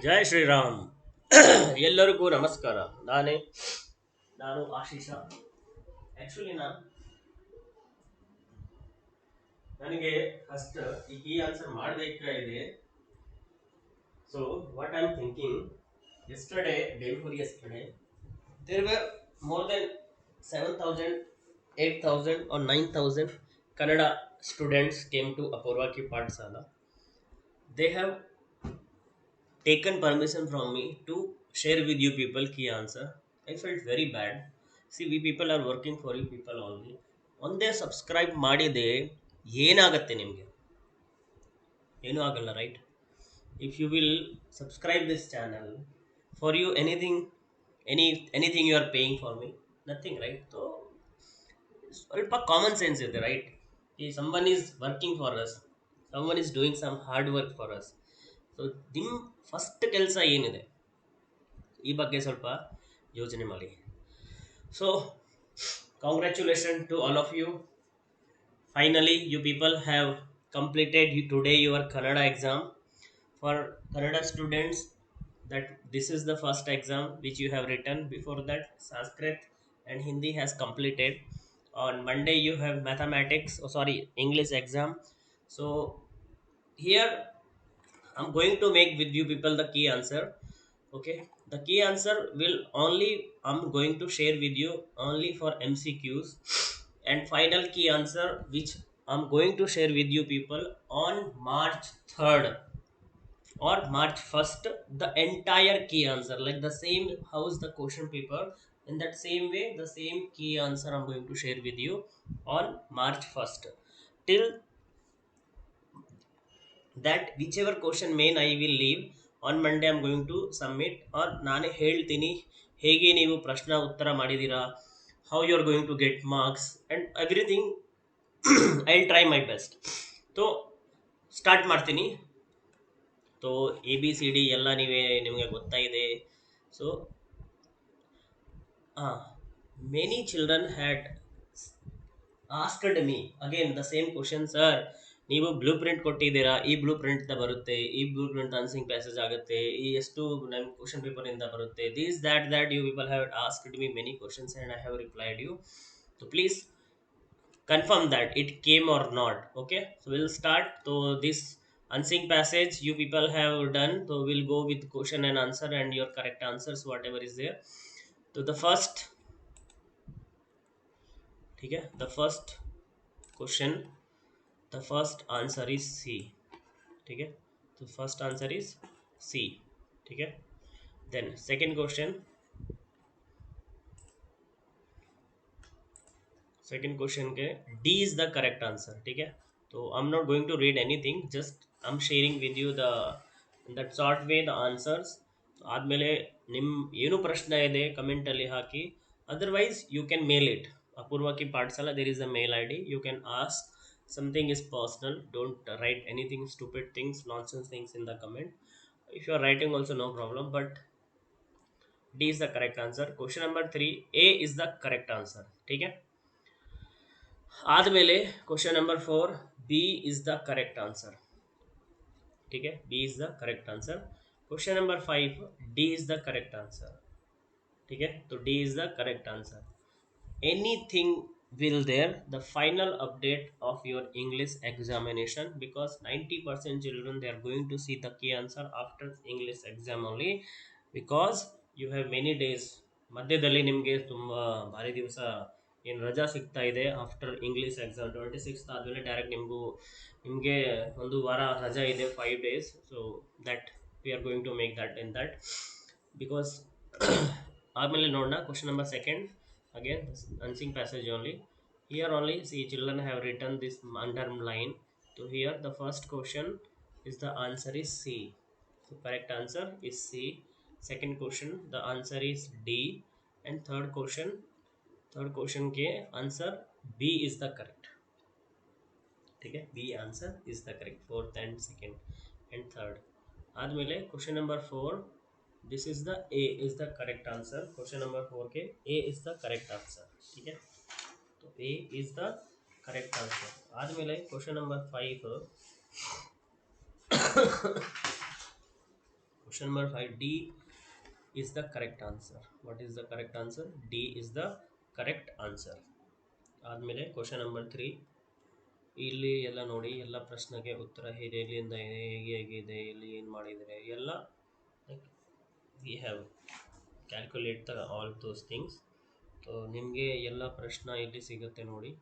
ಜೈ ಶ್ರೀರಾಮ್. ಎಲ್ಲರಿಗೂ ನಮಸ್ಕಾರ. ನಾನು ಆಶೀಷ. ಆ್ಯಕ್ಚುಲಿ ನನಗೆ ಫಸ್ಟ್ ಈ ಕೀ ಆನ್ಸರ್ ಮಾಡಬೇಕಾಗಿದೆ. So what I am thinking, day before yesterday, there were more than 7,000, 8,000 or 9,000 Kannada students came to Apurva Ki Pathshala. They have taken permission from me to share with you people key answer. I felt very bad. See, we people are working for you people only. ಒಂದೇ subscribe ಮಾಡಿದೆ ಏನಾಗತ್ತೆ ನಿಮಗೆ? ಏನೂ ಆಗಲ್ಲ, right? If you will subscribe this channel, for you anything you are paying for me, nothing, right? So ಸ್ವಲ್ಪ common sense ಇದೆ, right? ಈ someone is working for us, someone is doing some hard work for us. So ನಿಮ್ಮ first ಕೆಲಸ ಏನಿದೆ ಈ ಬಗ್ಗೆ ಸ್ವಲ್ಪ ಯೋಚನೆ ಮಾಡಿ. So congratulations to all of you. Finally you people have completed today your Kannada exam. For Kannada students, that this is the first exam which you have written. Before that, Sanskrit and Hindi has completed. On Monday you have mathematics, English exam. So here I'm going to make with you people the key answer. Okay, the key answer will only I'm going to share with you only for MCQs, and final key answer which I'm going to share with you people on March 3rd or March 1st, the entire key answer, like the same how's the question paper, in that same way the same key answer I'm going to share with you on March 1st. Till that whichever question main I will leave on Monday I'm going to submit, or ನಾನೇ ಹೇಳ್ತೀನಿ ಹೇಗೆ ನೀವು ಪ್ರಶ್ನೆ ಉತ್ತರ ಮಾಡಿದ್ದೀರಾ, how you are going to get marks and everything. I'll try my best. So start ಮಾಡ್ತೀನಿ. So ABCD ಎಲ್ಲ ನಿಮಗೆ ಗೊತ್ತಾಯಿದೆ. So many children had asked me again the same question, sir ನೀವು ಬ್ಲೂ ಪ್ರಿಂಟ್ ಕೊಟ್ಟಿದ್ದೀರಾ, ಈ ಬ್ಲೂ ಪ್ರಿಂಟ್ ಬರುತ್ತೆ, ಈ blue print answering passage ಆಗುತ್ತೆ, ಈ ಎಷ್ಟು ನಮ್ಮ ಕ್ವಶನ್ ಪೇಪರ್ ಇಂದ ಬರುತ್ತೆ, this that you people have asked me many questions and I have replied you. So please confirm that it came or not. Okay, so we'll start. So this answering passage you people have done, so we'll go with question and answer and your correct answers whatever is there. So the first, okay, the first question, the first answer is C. ठीक है, तो first answer is सी. ठीक है, then second question, second question के D is the correct answer. ठीक है, तो I am not going to read anything, just I am sharing with you the that short way the answers. ಆದಮೇಲೆ ನಿಮ್ಮ ಏನು ಪ್ರಶ್ನೆ ಇದೆ ಕಮೆಂಟಲ್ಲಿ ಹಾಕಿ, otherwise you can mail it. Apoorva ki Pathshala, there is a mail ID, you can ask. Something is personal, don't write anything stupid things, nonsense things in the comment. If you are writing also no problem, but D is the correct answer. Question number 3, A is the correct answer. ठीक है, आदमेले question number 4, B is the correct answer. ठीक है, B is the correct answer. Question number 5, D is the correct answer. ठीक है, तो D is the correct answer. Anything will there the final update of your English examination, because 90% children they are going to see the key answer after English exam only, because you have many days. ಮಧ್ಯದಲ್ಲಿ ನಿಮಗೆ ತುಂಬ ಭಾರಿ ದಿವಸ ಏನು ರಜಾ ಸಿಗ್ತಾ ಇದೆ after English exam. 26th ಆದಮೇಲೆ ಡೈರೆಕ್ಟ್ ನಿಮಗೆ ಒಂದು ವಾರ ರಜಾ ಇದೆ, 5 days. So that we are going to make that in that, because ಆದಮೇಲೆ ನೋಡೋಣ. Question number second, again answering passage only. Here only see children have written this underline. So here the first question is the answer is C. So correct answer is C. Second question the answer is D, and third question के answer B is the correct. ठीक है, B answer is the correct. Fourth and second and third. आदमेले question number 4, this is the A is the correct answer. Question number 4 के A is the correct answer. ठीक है, तो A is the correct answer. आदमेले question number 5, Question number 5, D is the correct answer. What is the correct answer? D is the correct answer. ಆದಮೇಲೆ question number 3, ಇಲ್ಲಿ ಎಲ್ಲ ನೋಡಿ, ಎಲ್ಲ ಪ್ರಶ್ನೆಗೆ ಉತ್ತರ ಎಲ್ಲಿಂದ ಹೇಗಿದೆ, ಇಲ್ಲಿ ಏನು ಮಾಡಿದರೆ ಎಲ್ಲ like we have calculate the all those things. So ನಿಮಗೆ ಎಲ್ಲ ಪ್ರಶ್ನೆ ಇಲ್ಲಿ ಸಿಗುತ್ತೆ ನೋಡಿ.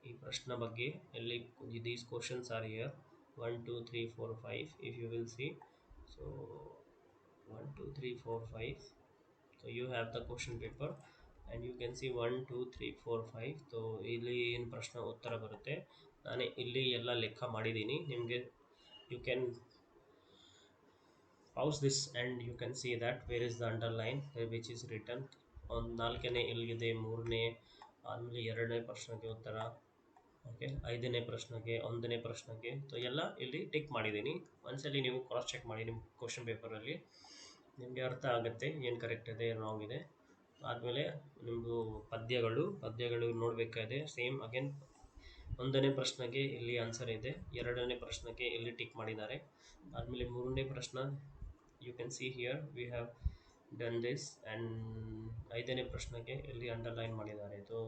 ಈ ಪ್ರಶ್ನೆ ಬಗ್ಗೆ ಎಲ್ಲಿ these questions are here 1 2 3 4 5 if you will see. So 1 2 3 4 5, so you have the question paper and you can see 1 2 3 4 5. So ಇಲ್ಲಿ ಏನು ಪ್ರಶ್ನೆ ಉತ್ತರ ಬರುತ್ತೆ, ನಾನು ಇಲ್ಲಿ ಎಲ್ಲ ಲೆಕ್ಕ ಮಾಡಿದ್ದೀನಿ. ನಿಮಗೆ you can pause this and you can see that where is the underline which is written on 4ನೇ ಎಲ್ಲಿದೆ, 3ನೇ, ಆದಮೇಲೆ 2ನೇ ಪ್ರಶ್ನೆಗೆ ಉತ್ತರ, ಓಕೆ, 5ನೇ ಪ್ರಶ್ನೆಗೆ, 1ನೇ ಪ್ರಶ್ನೆಗೆ. ಸೊ ಎಲ್ಲ ಇಲ್ಲಿ ಟಿಕ್ ಮಾಡಿದ್ದೀನಿ. ಒಂದ್ಸಲಿ ನೀವು ಕ್ರಾಸ್ ಚೆಕ್ ಮಾಡಿ ನಿಮ್ಮ ಕ್ವಶನ್ ಪೇಪರಲ್ಲಿ, ನಿಮಗೆ ಅರ್ಥ ಆಗುತ್ತೆ ಏನು ಕರೆಕ್ಟ್ ಇದೆ ಏನು ರಾಂಗ್ ಇದೆ. ಆದಮೇಲೆ ನಿಮ್ಮದು ಪದ್ಯಗಳು ನೋಡಬೇಕಾಗಿದೆ. ಸೇಮ್ ಅಗೇನ್ 1ನೇ ಪ್ರಶ್ನೆಗೆ ಇಲ್ಲಿ ಆನ್ಸರ್ ಇದೆ, 2ನೇ ಪ್ರಶ್ನೆಗೆ ಇಲ್ಲಿ ಟಿಕ್ ಮಾಡಿದ್ದಾರೆ. ಆದಮೇಲೆ 3ನೇ ಪ್ರಶ್ನೆ you can see here we have done this, and 5ನೇ ಪ್ರಶ್ನೆಗೆ ಇಲ್ಲಿ ಅಂಡರ್ಲೈನ್ ಮಾಡಿದ್ದಾರೆ. So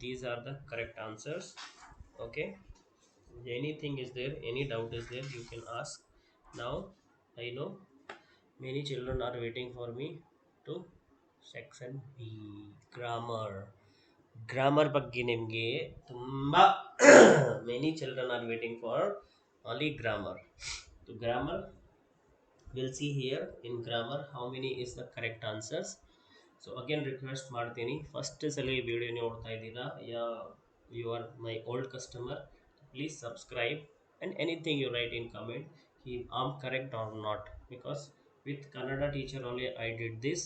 these are the correct answers. Okay, anything is there, any doubt is there, you can ask. Now I know many children are waiting for me to section B, grammar ಬಗ್ಗೆ ನಿಮಗೆ ತುಂಬಾ many children are waiting for only grammar. So grammar, we'll see here in grammar how many is the correct answers. So again request ಮಾಡ್ತೀನಿ, first ಸಲ ಈ video ನೋಡ್ತಾ ಇದ್ದೀರಾ, you are my old customer, please subscribe and anything you write in comment I am correct or not, because with Kannada teacher only I did this.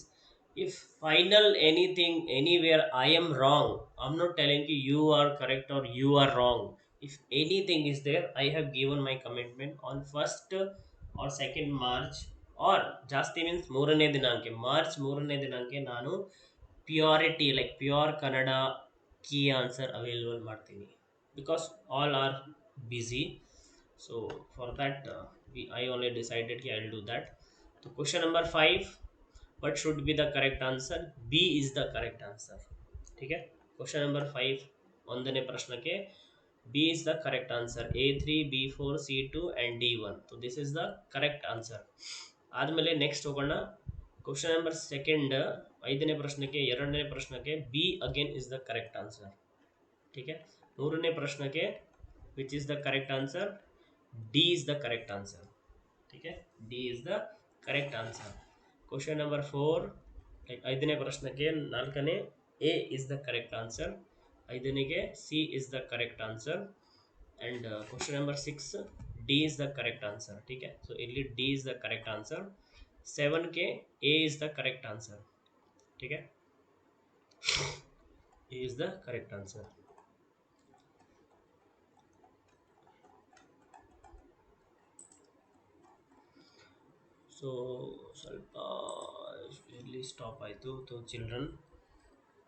If final anything anywhere I am wrong, I am not telling you are correct or you are wrong. If anything is there, I have given my commitment on 1st or 2nd March or ಜಾಸ್ತಿ means March 3ನೇ ದಿನಾಂಕ ನಾನು purity like pure Kannada key answer available ಮಾಡ್ತೀನಿ, because all are busy. So for that I only decided I will do that. So question number 5, what should be the correct answer? B is the correct answer. ठीक है, question number 5 ಒಂದನೇ ಪ್ರಶ್ನೆಗೆ B is the correct answer. A3, B4, C2 and D1. So this is the correct answer. ಆದಮೇಲೆ next ಹೋಗೋಣ. Question number 2, 5ನೇ ಪ್ರಶ್ನೆಗೆ, 2ನೇ ಪ್ರಶ್ನೆಗೆ B again is the correct answer. ठीक है, 3ನೇ ಪ್ರಶ್ನೆಗೆ which is the correct answer? D is the correct answer. ठीक है, D is the correct answer. Question number 4, 5ನೇ ಪ್ರಶ್ನೆಗೆ 4ನೇ A is the correct answer, 5ನೇಗೆ C is the correct answer, and question number 6 D is the correct answer. ठीक है, so ಇಲ್ಲಿ D is the correct answer. 7 के A is the correct answer. ठीक है, A is the correct answer. So ಸ್ವಲ್ಪ ಇಲ್ಲಿ stop ಆಯಿತು. So children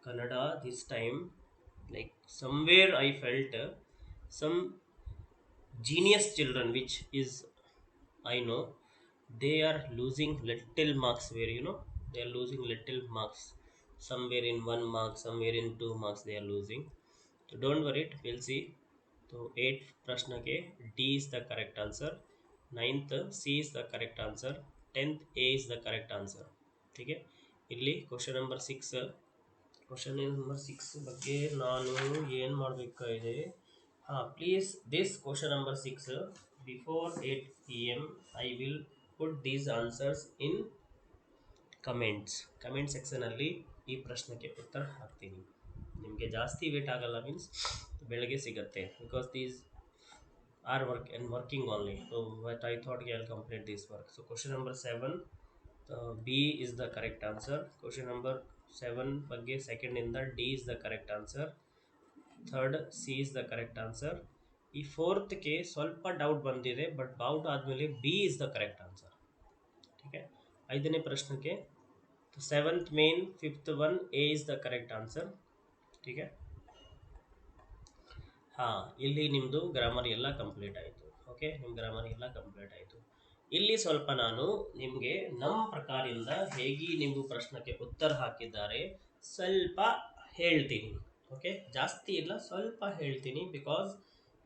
Kannada this time like somewhere I felt some genius children which is I know they are losing little marks, where they are losing little marks, somewhere in 1 mark, somewhere in 2 marks they are losing. So don't worry, we'll see. So 8th prashna ke D is the correct answer, 9th C is the correct answer, 10th A is the correct answer. ठीक है, ಇಲ್ಲಿ question number 6 ಬಗ್ಗೆ ನಾನು ಏನು ಮಾಡಬೇಕಾಗಿದೆ, please this question number 6 before 8 PM I will put these answers in comment ಸೆಕ್ಷನಲ್ಲಿ ಈ ಪ್ರಶ್ನೆಗೆ ಉತ್ತರ ಹಾಕ್ತೀನಿ. ನಿಮಗೆ ಜಾಸ್ತಿ ವೇಟ್ ಆಗಲ್ಲ, ಮೀನ್ಸ್ ಬೆಳಗ್ಗೆ ಸಿಗುತ್ತೆ, because these are working only. So but I thought I will complete this work. So question number 7 B is the correct answer. Question number 7 ಬಗ್ಗೆ 2nd ಇಂದ D is the correct answer, 3rd C is the correct answer. ಈ 4th ಗೆ ಸ್ವಲ್ಪ doubt ಬಂದಿದೆ, but doubt ಆದಮೇಲೆ B is the correct answer. ठीक है, 5ನೇ ಪ್ರಶ್ನೆಗೆ 7th main 5th one A is the correct answer. ठीक है, ಇಲ್ಲಿ ನಿಮ್ಮದು ಗ್ರಾಮರ್ ಎಲ್ಲ ಕಂಪ್ಲೀಟ್ ಆಯಿತು. ಓಕೆ, ನಿಮ್ಮ ಗ್ರಾಮರ್ ಎಲ್ಲ ಕಂಪ್ಲೀಟ್ ಆಯಿತು. ಇಲ್ಲಿ ಸ್ವಲ್ಪ ನಾನು ನಿಮಗೆ ನಮ್ಮ ಪ್ರಕಾರದಿಂದ ಹೇಗೆ ನೀವು ಪ್ರಶ್ನೆಗೆ ಉತ್ತರ ಹಾಕಿದ್ದಾರೆ ಸ್ವಲ್ಪ ಹೇಳ್ತೀನಿ. ಓಕೆ, ಜಾಸ್ತಿ ಇಲ್ಲ, ಸ್ವಲ್ಪ ಹೇಳ್ತೀನಿ. Because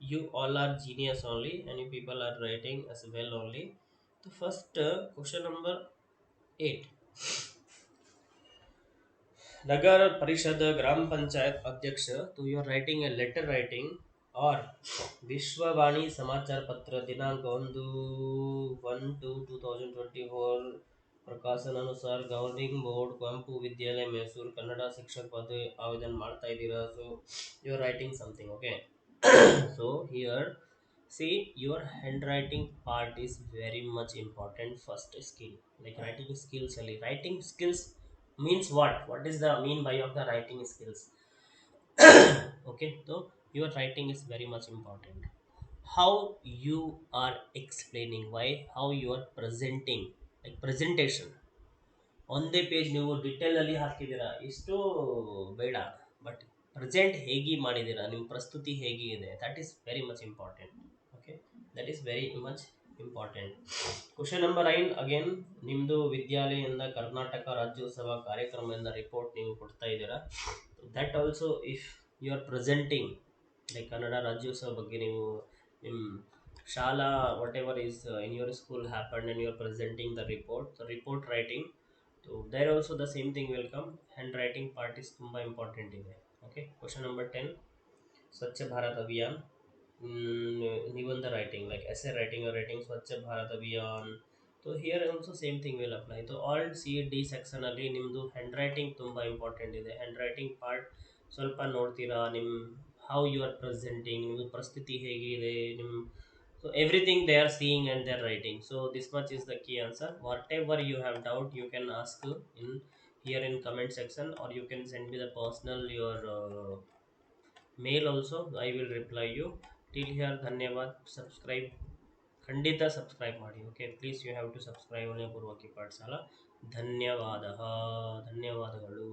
you all are genius only and you people are writing as well only. First question number 8. नगर परिषद ग्राम पंचायत अध्यक्ष तो you are writing a letter writing और विश्ववाणी समाचार पत्र दिनांक 1/2/2024 ಪ್ರಕಾಶನಾನುಸಾರ ಗವರ್ನಿಂಗ್ ಬೋರ್ಡ್ ಕುವೆಂಪು ವಿದ್ಯಾಲಯ ಮೈಸೂರು ಕನ್ನಡ ಶಿಕ್ಷಕ ಪದವಿ ಆವೇದನ ಮಾಡ್ತಾ ಇದ್ದೀರಾ. So you are writing something. Okay, so here see your handwriting part is very much important. First skill, like writing skills only. Writing skills means what is the mean by of the writing skills? Okay, so your writing is very much important. How you are explaining, why, how you are presenting, like presentation. ಒಂದೇ page ನೀವು detail ಅಲ್ಲಿ ಹಾಕಿದ್ದೀರಾ ಇಷ್ಟು ಬೇಡ, but present ಹೇಗೆ ಮಾಡಿದ್ದೀರಾ, ನಿಮ್ಮ ಪ್ರಸ್ತುತಿ ಹೇಗೆ ಇದೆ, that is very much important. Okay, that is very much important. Question number 9 again, ನಿಮ್ಮದು ವಿದ್ಯಾಲಯದಿಂದ ಕರ್ನಾಟಕ ರಾಜ್ಯೋತ್ಸವ ಕಾರ್ಯಕ್ರಮದಿಂದ ರಿಪೋರ್ಟ್ ನೀವು ಕೊಡ್ತಾ ಇದ್ದೀರಾ. That also if you are presenting like Kannada Rajyotsava ಬಗ್ಗೆ ನೀವು ನಿಮ್ಮ ಶಾಲಾ whatever is in your school happen and you are presenting the report writing. So there also the same thing will come. Hand writing part is ತುಂಬ important ಇದೆ. Okay, question number 10, Swachh Bharat Abhiyan ನಿಬಂಧ writing like essay writing or writing Swachh Bharat Abhiyan. So here also same thing will apply. So all C-D section ಅಲ್ಲಿ ನಿಮ್ಮದು handwriting ತುಂಬ important ಇದೆ. Hand writing part ಸ್ವಲ್ಪ ನೋಡ್ತೀರಾ, ನಿಮ್ಮ ಹೌ ಯು ಆರ್ ಪ್ರೆಸೆಂಟಿಂಗ್, ನಿಮ್ಮ ಪರಿಸ್ಥಿತಿ ಹೇಗಿದೆ, ನಿಮ್ಮ so everything they are seeing and they are writing. So this much is the key answer. Whatever you have doubt you can ask in here in comment section, or you can send me the personal your mail also. I will reply you. Till here ಧನ್ಯವಾದ. Subscribe ಖಂಡಿತ subscribe ಮಾಡಿ. Okay, please you have to subscribe. ಪೂರ್ವಕಿ ಪಾಠಶಾಲಾ. ಧನ್ಯವಾದಗಳು.